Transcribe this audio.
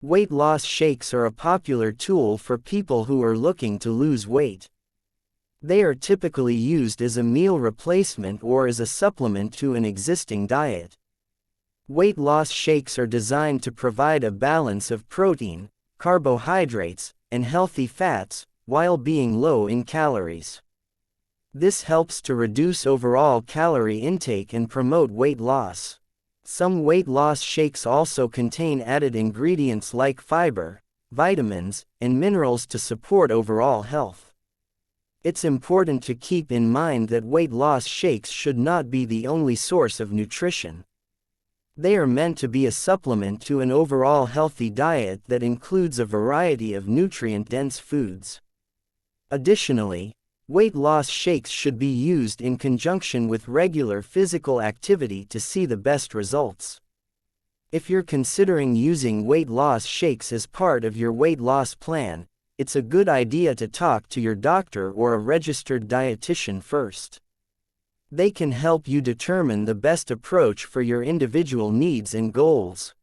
Weight loss shakes are a popular tool for people who are looking to lose weight. They are typically used as a meal replacement or as a supplement to an existing diet. Weight loss shakes are designed to provide a balance of protein, carbohydrates, and healthy fats, while being low in calories. This helps to reduce overall calorie intake and promote weight loss. Some weight loss shakes also contain added ingredients like fiber, vitamins, and minerals to support overall health. It's important to keep in mind that weight loss shakes should not be the only source of nutrition. They are meant to be a supplement to an overall healthy diet that includes a variety of nutrient-dense foods. Additionally, weight loss shakes should be used in conjunction with regular physical activity to see the best results. If you're considering using weight loss shakes as part of your weight loss plan, it's a good idea to talk to your doctor or a registered dietitian first. They can help you determine the best approach for your individual needs and goals.